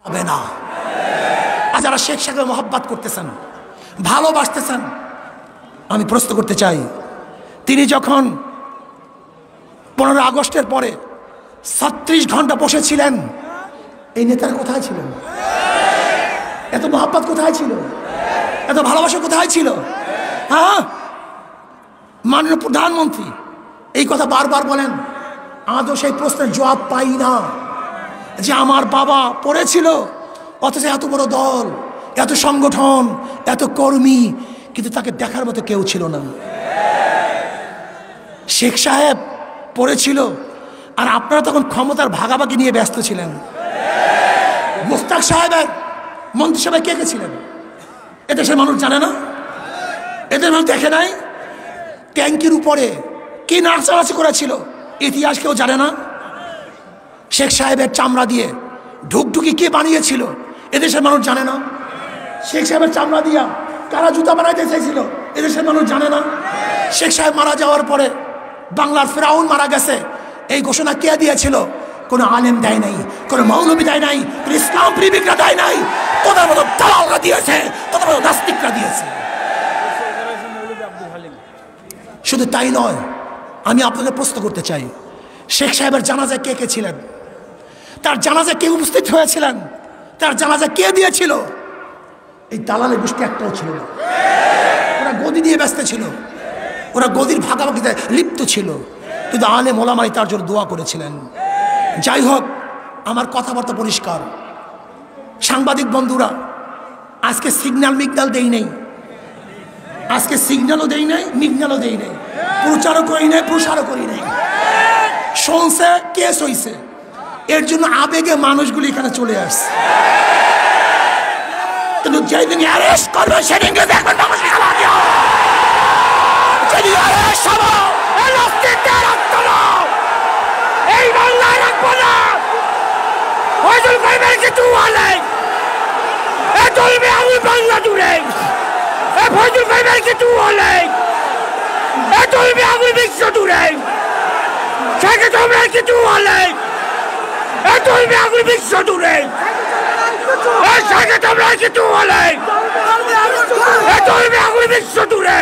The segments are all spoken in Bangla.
হবে না। আর যারা শেখ সাহেবের মহব্বত করতেছেন, ভালোবাসতেছেন, আমি প্রশ্ন করতে চাই, তিনি যখন 15 আগস্টের পরে 36 ঘন্টা বসেছিলেন, এই নেতারা কোথায় ছিলেন? এত মহব্বত কোথায় ছিল? এত ভালোবাসা কোথায় ছিল? হ্যাঁ, মাননীয় প্রধানমন্ত্রী এই কথা বারবার বলেন, আদৌ সেই প্রশ্নের জবাব পাই না যে আমার বাবা পড়েছিল, অথচ এত বড় দল, এত সংগঠন, এত কর্মী, কিন্তু তাকে দেখার মতো কেউ ছিল না। শেখ সাহেব পড়েছিল, আর আপনারা তখন ক্ষমতার ভাগাভাগি নিয়ে ব্যস্ত ছিলেন। মুস্তাক সাহেবের মন্ত্রিসভায় কে কে ছিলেন এদেশের মানুষ জানে না? এদের মানুষ দেখে নাই? ট্যাঙ্কির উপরে কে নাচানাচি করেছিল ইতিহাস কেউ জানে না? শেখ সাহেবের চামড়া দিয়ে ঢুকঢুকি কে বানিয়েছিল এদেশের মানুষ জানে না? শেখ সাহেবের চামড়া দিয়া কারা জুতা বানাইতে চাইছিল এদেশের মানুষ জানে না? শেখ সাহেব মারা যাওয়ার পরে বাংলার ফেরাউন মারা গেছে, এই ঘোষণা কে দিয়েছিল? কোনো আলেম দেয় নাই, কোনো মৌলবী দেয় নাই, কোনো ইসলাম প্রেমিকরা দেয় নাই, তোদের মতো দালালরা দিয়েছে, তোদের মতো নাস্তিকরা দিয়েছে। শুধু তাই নয়, আমি আপনাদের প্রশ্ন করতে চাই, শেখ সাহেবের জানাজায় কে কে ছিলেন? তার জানাজায় কে উপস্থিত হয়েছিলেন? তার জানাজা কে দিয়েছিল? এই দালালের গোষ্ঠী একটাও ছিল না। ওরা গদি দিয়ে ব্যস্ত ছিল, ওরা গদির ভাগাভাগিতে লিপ্ত ছিল, কিন্তু আলেম ওলামাই তার জন্য দোয়া করেছিলেন। যাই হোক, আমার কথাবার্তা পরিষ্কার। সাংবাদিক বন্ধুরা, আজকে সিগন্যাল মিগনাল দেই নেই, আজকে সিগন্যালও দেই নাই, মিগনালও দেই নাই, প্রচারও করি নাই, প্রসারও করি নাই। শুনছে, কেস হইছে, এর জন্য আবেগে মানুষগুলি এখানে চলে আসছে। কিন্তু যেদিন অ্যারেস্ট করবে সেদিনকে দেখবেন মানুষ খেলা দিও। যেদিন অ্যারেস্ট হবো, এই নাস্তিকদের রক্ত নাও, এই বাংলায় রাখবো না। ফয়জুল ভাইবের কিছু বলে, এ চলবে আমি বাংলা জুড়ে। এ ফয়জুল ভাইবের কিছু বলে, এ চলবে আমি বিশ্ব জুড়ে। সেকে তোমরা কিছু বলে, এ চলবে আমি বিশ্ব জুড়ে। এ সেকে তোমরা কিছু বলে, এ চলবে আমি বিশ্ব জুড়ে।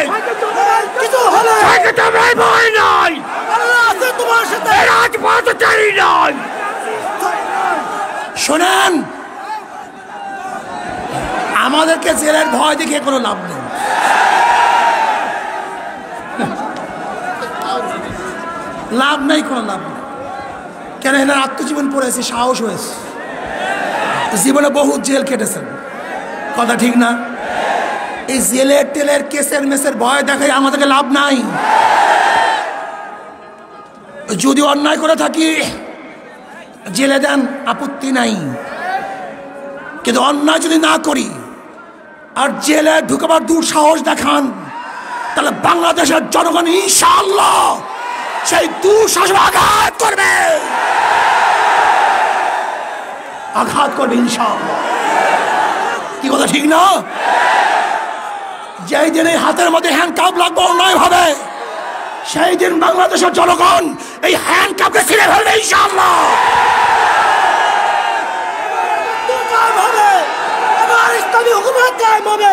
সেকে তোমরা ভয় নয়, এ রাজপথ চাই নয়। শোনেন, আমাদেরকে জেলের ভয় দেখে কোনো লাভ নেই। লাভ নাই, কোনো লাভ নেই। কেন? এনার আত্মজীবন পড়েছে, সাহস হয়েছে, জীবনে বহু জেল কেটেছেন, কথা ঠিক না? এই জেলের টেলের কেসের মেসের ভয় দেখাই আমাদেরকে লাভ নাই। যদি অন্যায় করে থাকি জেলে দেন, আপত্তি নাই, কিন্তু অন্যায় যদি না করি আর জেলে ঢুকাবার দুঃসাহস দেখান, তাহলে বাংলাদেশের জনগণ ইনশাআল্লাহ সেই দুঃসাহস আঘাত করবে, আঘাত করবে ইনশাআল্লাহ। কি কথা ঠিক না? যেই দিন এই হাতের মধ্যে হ্যান্ডকাপ লাগবে অন্যায় ভাবে, সেই দিন বাংলাদেশের জনগণ এই হ্যান্ডকাপকে ছিঁড়ে ফেলবে ইনশাআল্লাহ। ইসলামী হুকুমত কায়েম হবে,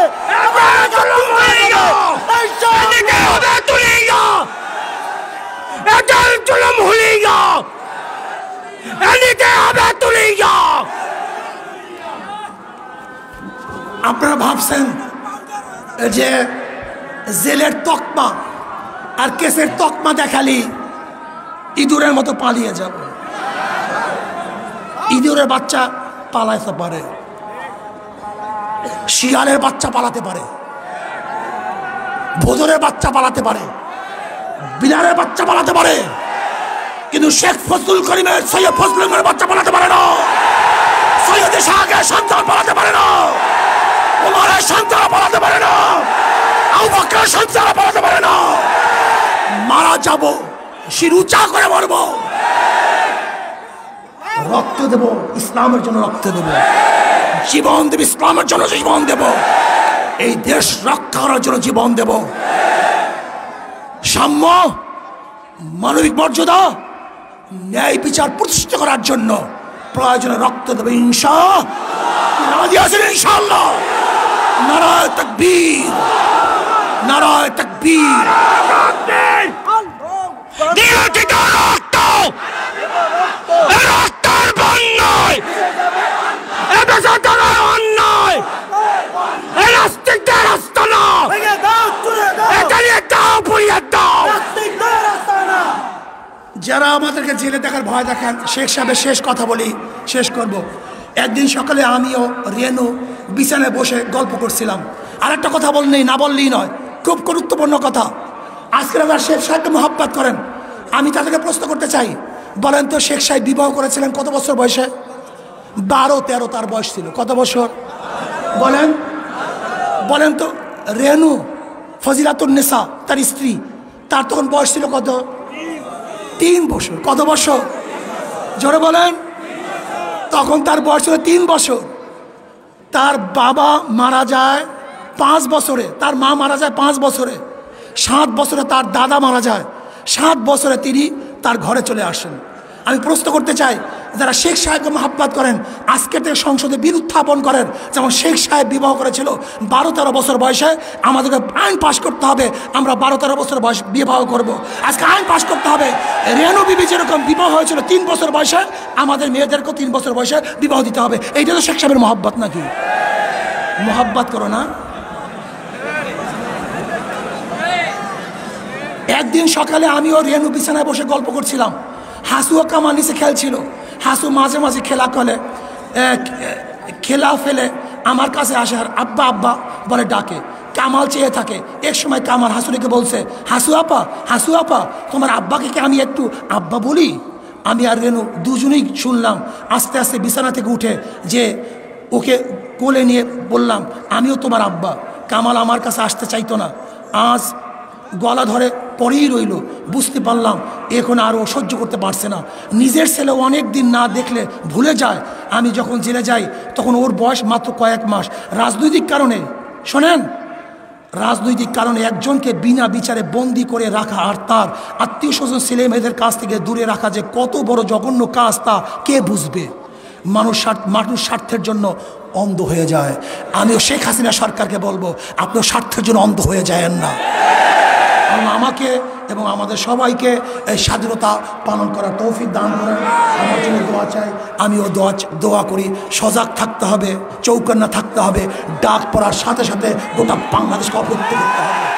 আপনারা ভাবছেন যে জেলের তকমা আর কেসের তকমা দেখালি ইঁদুরের মতো পালিয়ে যাব। ইঁদুরের বাচ্চা পালাইতে পারে, শিয়ালের বাচ্চা পালাতে পারে, ভোজনের বাচ্চা পালাতে পারে, বিলারের বাচ্চা পালাতে পারে, কিন্তু শেখ ফজলুল করিমের, সৈয়দ ফজলুল করিমের বাচ্চা পালাতে পারে না। সৈয়দ শাহের সন্তান পালাতে পারে না, ওমরের সন্তান পালাতে পারে না, আবু বকরের সন্তান পালাতে পারে না। মারা যাব, শির উঁচা করে মরবো, রক্ত দেব, ইসলামের জন্য রক্ত দেব, জীবন দেব, ইসলামের জন্য জীবন দেব, এই দেশ রক্ষা করার জন্য জীবন দেব। সাম্য, মানবিক মর্যাদা, ন্যায় বিচার প্রতিষ্ঠা করার জন্য প্রয়োজনে রক্ত দেবে ইনশাআল্লাহ। রাজি আছেন ইনশাআল্লাহ? নারায়ে তাকবীর, নারায়ে তাকবীর। যারা আমাদেরকে জেলে দেখার ভয় দেখান, শেখ সাহেবের শেষ কথা বলি, শেষ করব। একদিন সকালে আমিও রেনু বিছানায় বসে গল্প করছিলাম। আর একটা কথা বললেই না বললেই নয়, খুব গুরুত্বপূর্ণ কথা। আজকে আপনারা শেখ সাহেবকে মহব্বত করেন, আমি তাদেরকে প্রশ্ন করতে চাই, বলেন তো শেখ সাহেব বিবাহ করেছিলেন কত বছর বয়সে? 12-13 তার বয়স ছিল। কত বছর বলেন? বলেন তো। রেনু ফজিলাতুন নেসা তার স্ত্রী, তার তখন বয়স ছিল কত? 3 বছর। কত বছর? জোরে বলেন। তখন তার বয়স ছিল 3 বছর। তার বাবা মারা যায় 5 বছরে, তার মা মারা যায় 5 বছরে। 7 বছরে তার দাদা মারা যায়। 7 বছরে তিনি তার ঘরে চলে আসেন। আমি প্রশ্ন করতে চাই, যারা শেখ সাহেবকে মহব্বত করেন, আজকে থেকে সংসদে বিল উত্থাপন করেন, যেমন শেখ সাহেব বিবাহ করেছিল 12-13 বছর বয়সে। আমাদেরকে আইন পাশ করতে হবে, আমরা 12-13 বছর বয়স বিবাহ করব। আজকে আইন পাশ করতে হবে, রেনু বিবি যেরকম বিবাহ হয়েছিল 3 বছর বয়সে, আমাদের মেয়েদেরকেও 3 বছর বয়সে বিবাহ দিতে হবে। এইটা তো শেখ সাহেবের মহব্বত নাকি? মহব্বত করো না? একদিন সকালে আমিও রেনু বিছানায় বসে গল্প করছিলাম। হাসুও কামার নিচে খেলছিল। হাসু মাঝে মাঝে খেলা ফেলে আমার কাছে আসে আর আব্বা আব্বা বলে ডাকে। কামাল চেয়ে থাকে। এক সময় কামাল হাসুরিকে বলছে, হাসু আপা তোমার আব্বাকে কি আমি একটু আব্বা বলি? আমি আর রেনু দুজনেই শুনলাম। আস্তে আস্তে বিছানা থেকে উঠে যে ওকে কোলে নিয়ে বললাম, আমিও তোমার আব্বা। কামাল আমার কাছে আসতে চাইতো না। আজ গলা ধরে পরেই রইল। বুঝতে পারলাম এখন আর ও সহ্য করতে পারছে না। নিজের ছেলে অনেক দিন না দেখলে ভুলে যায়। আমি যখন জেলে যাই তখন ওর বয়স মাত্র কয়েক মাস। রাজনৈতিক কারণে, শোনেন, রাজনৈতিক কারণে একজনকে বিনা বিচারে বন্দি করে রাখা আর তার আত্মীয় স্বজন ছেলে মেয়েদের কাছ থেকে দূরে রাখা যে কত বড় জঘন্য কাজ তা কে বুঝবে? মানুষ স্বার্থের জন্য অন্ধ হয়ে যায়। আমিও শেখ হাসিনা সরকারকে বলবো, আপনিও স্বার্থের জন্য অন্ধ হয়ে যায়েন না। আমাকে এবং আমাদের সবাইকে এই স্বাধীনতা পালন করার তৌফিক দান করেন। আমার জন্য দোয়া চাই, আমিও দোয়া করি। সজাগ থাকতে হবে, চৌকান্না থাকতে হবে। ডাক পড়ার সাথে সাথে গোটা বাংলাদেশকে অবরুদ্ধ করতে হবে।